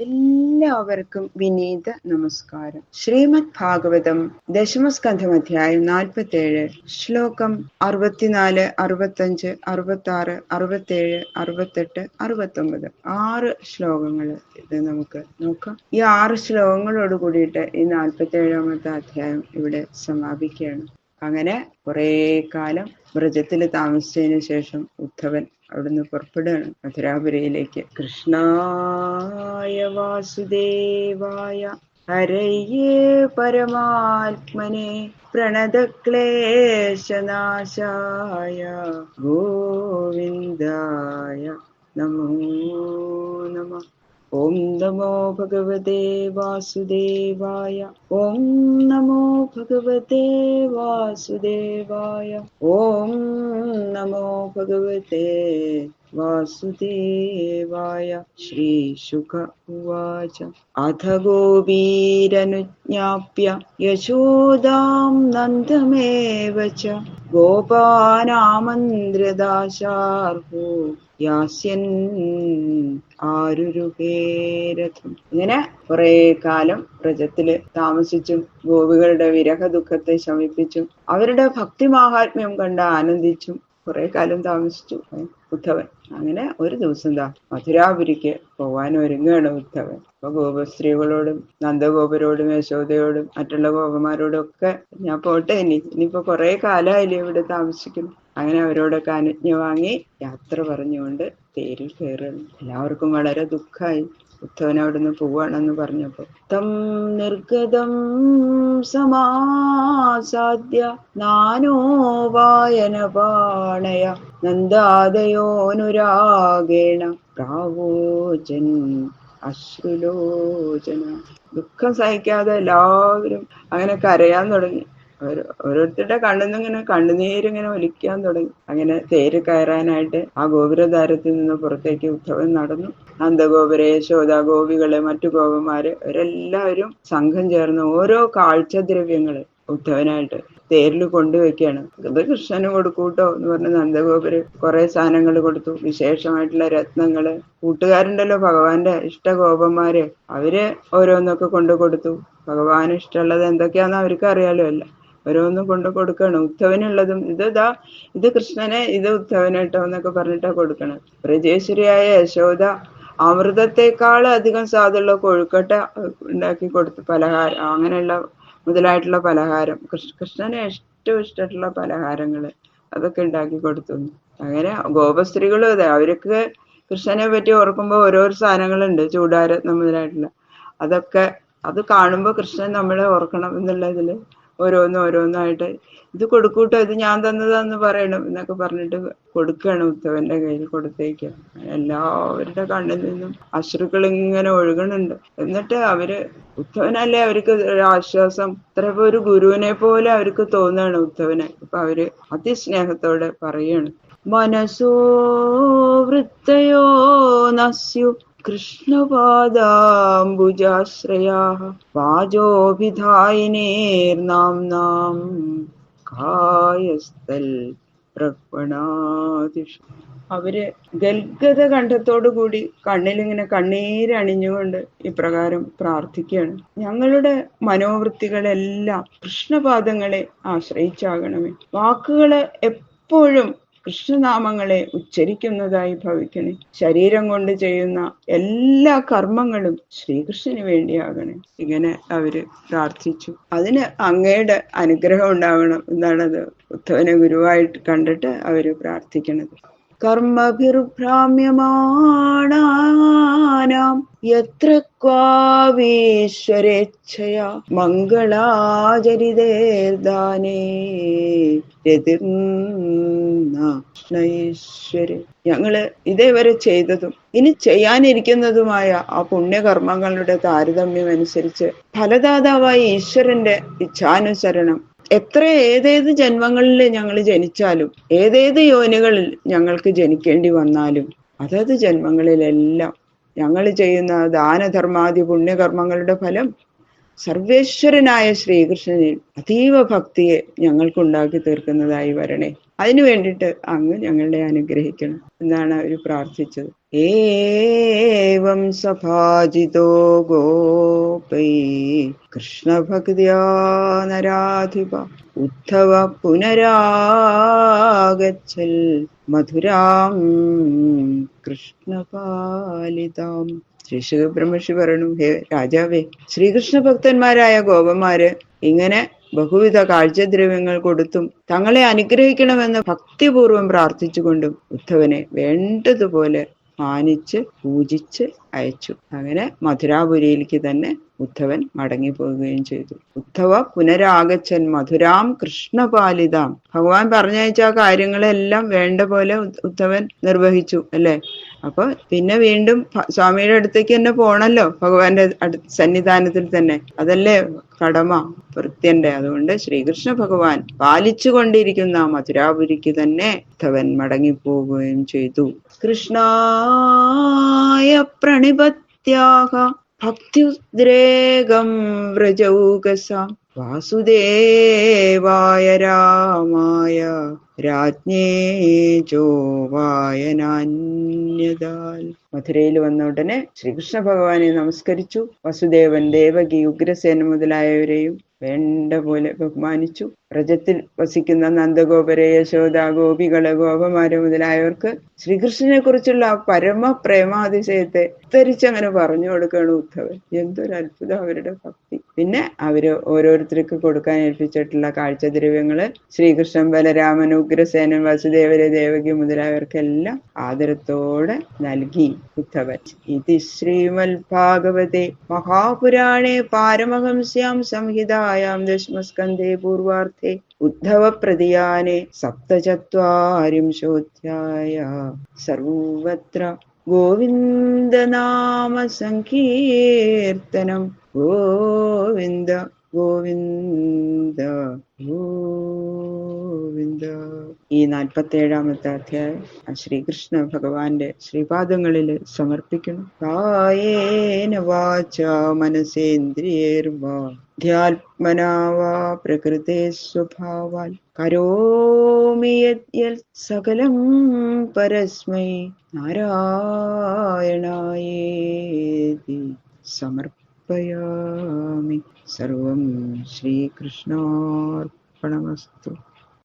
എല്ലാവർക്കും വിനീത നമസ്കാരം. ശ്രീമദ് ഭാഗവതം ദശമസ്കന്ധം അധ്യായം 47 ശ്ലോകം 64, 65, 66, 67, 68, 69 6 ശ്ലോകങ്ങൾ ഇത് നമുക്ക് നോക്കാം. ഈ 6 ശ്ലോകങ്ങളോട് കൂടിയിട്ട് ഈ 47ാമത്തെ അധ്യായം ഇവിടെ സമാപിക്കുകയാണ്. അങ്ങനെ കുറെ കാലം വ്രജത്തിൽ താമസിച്ചതിന് ശേഷം ഉദ്ധവൻ അവിടുന്ന് പുറപ്പെടുകയാണ് മധുരാപുരയിലേക്ക്. കൃഷ്ണായ വാസുദേവായ ഹരയേ പരമാത്മനെ പ്രണതക്ലേശനാശായ ഗോവിന്ദായ നമോ നമഃ. ഓം നമോ ഭഗവതേ വാസുദേവായ. ഓം നമോ ഭഗവതേ വാസുദേവായ. ഓം നമോ ഭഗവതേ വാസുദേവായ. ശ്രീശുക ഉവാച. അഥ ഗോപീരനുജ്ഞാപ്യ യശോദാം നന്ദമേവ ച ഗോപാനാമന്ത്രദാശാർഹോ യാസ്യൻ ആരുരുഹേരഥം. ഇങ്ങനെ കുറെ കാലം വ്രജത്തില് താമസിച്ചും ഗോപികളുടെ വിരഹ ദുഃഖത്തെ ശമിപ്പിച്ചും അവരുടെ ഭക്തിമാഹാത്മ്യം കണ്ട് ആനന്ദിച്ചും കുറെ കാലം താമസിച്ചു ഉദ്ധവൻ. അങ്ങനെ ഒരു ദിവസം മധുരാപുരിക്ക് പോവാൻ ഒരുങ്ങുകയാണ് ഉദ്ധവൻ. അപ്പൊ ഗോപസ്ത്രീകളോടും നന്ദഗോപരോടും യശോദയോടും മറ്റുള്ള ഗോപന്മാരോടും ഒക്കെ ഞാൻ പോട്ടെ, ഇനിയിപ്പോ കുറെ കാലമായില്ലേ ഇവിടെ താമസിക്കുന്നു. അങ്ങനെ അവരോടൊക്കെ അനുജ്ഞ വാങ്ങി യാത്ര പറഞ്ഞുകൊണ്ട് തേരിൽ കയറുന്നു. എല്ലാവർക്കും വളരെ ദുഃഖമായി. ഉദ്ധവൻ അവിടുന്ന് പോവാണെന്ന് പറഞ്ഞപ്പോ തം നിർഗതം സമാസാദ്യ നാനോ വായന പാണയ നന്ദാദയോനുരാഗേണ പ്രാവോചൻ അശ്രുലോചന. ദുഃഖം സഹിക്കാതെ എല്ലാവരും അങ്ങനെ കരയാൻ തുടങ്ങി. ഓരോരുത്തരുടെ കണ്ണുനിന്നിങ്ങനെ കണ്ണുനീരിങ്ങനെ ഒലിക്കാൻ തുടങ്ങി. അങ്ങനെ തേര് കയറാനായിട്ട് ആ ഗോപുരദ്വാരത്തിൽ നിന്ന് പുറത്തേക്ക് ഉദ്ധവൻ നടന്നു. നന്ദഗോപുരെ, യശോദ, ഗോപികള്, മറ്റു ഗോപന്മാര് ഇവരെല്ലാവരും സംഘം ചേർന്ന് ഓരോ കാഴ്ചദ്രവ്യങ്ങള് ഉദ്ധവനായിട്ട് തേരിൽ കൊണ്ടുവയ്ക്കുകയാണ്. ഇത് കൃഷ്ണന് കൊടുക്കൂട്ടോ എന്ന് പറഞ്ഞ് നന്ദഗോപുര് കുറെ സാധനങ്ങൾ കൊടുത്തു. വിശേഷമായിട്ടുള്ള രത്നങ്ങള്, കൂട്ടുകാരുണ്ടല്ലോ ഭഗവാന്റെ ഇഷ്ടഗോപന്മാര്, അവര് ഓരോന്നൊക്കെ കൊണ്ടു കൊടുത്തു. ഭഗവാന് ഇഷ്ടമുള്ളത് എന്തൊക്കെയാന്ന് അവർക്ക് അറിയാലോ. അല്ല ഓരോന്നും കൊണ്ടു കൊടുക്കണം. ഉദ്ധവനുള്ളതും ഇത് കൃഷ്ണനെ, ഇത് ഉദ്ധവനട്ടോ എന്നൊക്കെ പറഞ്ഞിട്ടാ കൊടുക്കണം. ബ്രജേശ്വരിയായ യശോദ അമൃതത്തെക്കാൾ അധികം സ്വാദുള്ള കൊഴുക്കട്ട ഉണ്ടാക്കി കൊടുത്തു. പലഹാരം അങ്ങനെയുള്ള മുതലായിട്ടുള്ള പലഹാരം, കൃഷ്ണന് ഏറ്റവും ഇഷ്ടമായിട്ടുള്ള പലഹാരങ്ങള് അതൊക്കെ ഉണ്ടാക്കി കൊടുത്തു. അങ്ങനെ ഗോപസ്ത്രീകളും അതെ, അവർക്ക് കൃഷ്ണനെ പറ്റി ഓർക്കുമ്പോൾ ഓരോരോ സാധനങ്ങളുണ്ട്, ചൂടാരത്നം മുതലായിട്ടുള്ള അതൊക്കെ. അത് കാണുമ്പോൾ കൃഷ്ണൻ നമ്മളെ ഓർക്കണം എന്നുള്ളതില് ഓരോന്നായിട്ട് ഇത് കൊടുക്കൂട്ടോ, ഇത് ഞാൻ തന്നതാന്ന് പറയണം എന്നൊക്കെ പറഞ്ഞിട്ട് കൊടുക്കുകയാണ്. ഉദ്ധവന്റെ കയ്യിൽ കൊടുത്തേക്കുക. എല്ലാവരുടെ കണ്ണിൽ നിന്നും അശ്രുക്കൾ ഇങ്ങനെ ഒഴുകണുണ്ട്. എന്നിട്ട് അവര് ഉദ്ധവനല്ലേ അവർക്ക് ഒരു ആശ്വാസം. ഇത്ര ഒരു ഗുരുവിനെ പോലെ അവർക്ക് തോന്നുകയാണ് ഉദ്ധവനെ. അപ്പൊ അവര് അതിസ്നേഹത്തോടെ പറയാണ്, മനസോ വൃത്തയോ നസ്യു കൃഷ്ണപാദാംബുജാശ്രയാഃ വാജോഭിധായിനേർനാംനാം കായസ്ഥൽ പ്രവണാതിഷു. അവര് ഗൽഗത കണ്ഠത്തോടു കൂടി കണ്ണിലിങ്ങനെ കണ്ണീരണിഞ്ഞുകൊണ്ട് ഇപ്രകാരം പ്രാർത്ഥിക്കുകയാണ്. ഞങ്ങളുടെ മനോവൃത്തികളെല്ലാം കൃഷ്ണപാദങ്ങളെ ആശ്രയിച്ചാകണമേ. വാക്കുകള് എപ്പോഴും കൃഷ്ണനാമങ്ങളെ ഉച്ചരിക്കുന്നതായി ഭവിക്കണേ. ശരീരം കൊണ്ട് ചെയ്യുന്ന എല്ലാ കർമ്മങ്ങളും ശ്രീകൃഷ്ണന് വേണ്ടിയാകണേ. ഇങ്ങനെ അവര് പ്രാർത്ഥിച്ചു. അതിന് അങ്ങയുടെ അനുഗ്രഹം ഉണ്ടാവണം എന്നാണത് ഉദ്ധവനെ ഗുരുവായിട്ട് കണ്ടിട്ട് അവര് പ്രാർത്ഥിക്കണത്. കർമ്മഭിർഭ്രാമ്യമാണാനാം യത്ര ക്വാവീശ്വരേച്ഛയാ മംഗളാചരിതേർദാനേ രതിർന്നൈശ്വര്യ. ഞങ്ങള് ഇതേവരെ ചെയ്തതും ഇനി ചെയ്യാനിരിക്കുന്നതുമായ ആ പുണ്യകർമ്മങ്ങളുടെ താരതമ്യം അനുസരിച്ച് ഫലദാതാവായ ഈശ്വരന്റെ ഇച്ഛാനുസരണം ഏതേത് ജന്മങ്ങളിൽ ഞങ്ങൾ ജനിച്ചാലും, ഏതേത് യോനികളിൽ ഞങ്ങൾക്ക് ജനിക്കേണ്ടി വന്നാലും, അതത് ജന്മങ്ങളിലെല്ലാം ഞങ്ങൾ ചെയ്യുന്ന ദാനധർമാദി പുണ്യകർമ്മങ്ങളുടെ ഫലം സർവേശ്വരനായ ശ്രീകൃഷ്ണനിൽ അതീവ ഭക്തിയെ ഞങ്ങൾക്കുണ്ടാക്കി തീർക്കുന്നതായി വരണേ. അതിനു വേണ്ടിയിട്ട് അങ്ങ് ഞങ്ങളെ അനുഗ്രഹിക്കണം എന്നാണ് അവർ പ്രാർത്ഥിച്ചത്. ഏവം സഭാജിതോ ഗോപൈ കൃഷ്ണഭക്തിയാ നരാധിപ ഉദ്ധവ പുനരാഗച്ഛൽ മധുരാം കൃഷ്ണപാലിതാം. ശ്രീ ശുഖബ്രഹ്മർഷി പറഞ്ഞു, ഹേ രാജാവേ, ശ്രീകൃഷ്ണ ഭക്തന്മാരായ ഗോപന്മാര് ഇങ്ങനെ ബഹുവിധ കാഴ്ചദ്രവ്യങ്ങൾ കൊടുത്തും തങ്ങളെ അനുഗ്രഹിക്കണമെന്ന് ഭക്തിപൂർവം പ്രാർത്ഥിച്ചുകൊണ്ടും ഉദ്ധവനെ വേണ്ടതുപോലെ മാനിച്ച് പൂജിച്ച് അയച്ചു. അങ്ങനെ മധുരാപുരിയിലേക്ക് തന്നെ ഉദ്ധവൻ മടങ്ങിപ്പോവുകയും ചെയ്തു. ഉദ്ധവ പുനരാഗച്ഛൻ മധുരാം കൃഷ്ണപാലിതാം. ഭഗവാൻ പറഞ്ഞയച്ച ആ കാര്യങ്ങളെല്ലാം വേണ്ട പോലെ ഉദ്ധവൻ നിർവഹിച്ചു അല്ലേ. അപ്പൊ പിന്നെ വീണ്ടും സ്വാമിയുടെ അടുത്തേക്ക് തന്നെ പോണല്ലോ, ഭഗവാന്റെ സന്നിധാനത്തിൽ തന്നെ. അതല്ലേ കടമ ഭൃത്യന്റെ. അതുകൊണ്ട് ശ്രീകൃഷ്ണ ഭഗവാൻ പാലിച്ചു കൊണ്ടിരിക്കുന്ന മധുരാപുരിക്ക് തന്നെ ഉദ്ധവൻ മടങ്ങിപ്പോവുകയും ചെയ്തു. കൃഷ്ണായ പ്രണിപത്യാഹ ഭക്തിദ്രേകം വ്രജൗകസാം വാസുദേവായ രാമായ രാജ്ഞേ ചോവായനാന്യതാൽ. മധുരയിൽ വന്ന ഉടനെ ശ്രീകൃഷ്ണ ഭഗവാനെ നമസ്കരിച്ചു. വസുദേവൻ, ദേവകി, ഉഗ്രസേന മുതലായവരെയും വേണ്ട പോലെ ബഹുമാനിച്ചു. വ്രജത്തിൽ വസിക്കുന്ന നന്ദഗോപരെ, യശോദ, ഗോപികള്, ഗോപമാര് മുതലായവർക്ക് ശ്രീകൃഷ്ണനെ കുറിച്ചുള്ള ആ പരമ പ്രേമാതിശയത്തെ ഉദ്ധരിച്ചങ്ങനെ പറഞ്ഞു കൊടുക്കുകയാണ് ഉദ്ധവൻ. എന്തൊരു അത്ഭുതം അവരുടെ ഭക്തി. പിന്നെ അവര് ഓരോരുത്തർക്ക് കൊടുക്കാൻ ഏൽപ്പിച്ചിട്ടുള്ള കാഴ്ചദ്രവ്യങ്ങള് ശ്രീകൃഷ്ണൻ, ബലരാമൻ, ഉഗ്രസേനൻ, വസുദേവര്, ദേവകി മുതലായവർക്കെല്ലാം ആദരത്തോടെ നൽകി ഉദ്ധവൻ. ഇത് ശ്രീമദ്ഭാഗവതേ മഹാപുരാണേ പാരമഹംസ്യാം സംഹിതായാം ദശമസ്കന്ധേ പൂർവാർത്ഥേ ഉദ്ധവ പ്രതിയാനെ സപ്തചത്വാരിംശോധ്യായ. സർവത്ര ഗോവിന്ദനാമ സങ്കീർത്തനം. ഗോവിന്ദ ഗോവിന്ദ ഗോവിന്ദ. ഈ 47-ാമത്തെ അധ്യായം ശ്രീകൃഷ്ണ ഭഗവാന്റെ ശ്രീപാദങ്ങളിൽ സമർപ്പിക്കുന്നു. കായേന വാചാ മനസേന്ദ്രിയേർവാ ധ്യാത്മനാ വാ പ്രകൃതേ സ്വഭാവാൽ കരോമി യത് സകലം പരസ്മൈ നാരായണായേതി സമർപ്പയാമി. സർവം ശ്രീകൃഷ്ണാർപ്പണമസ്തു.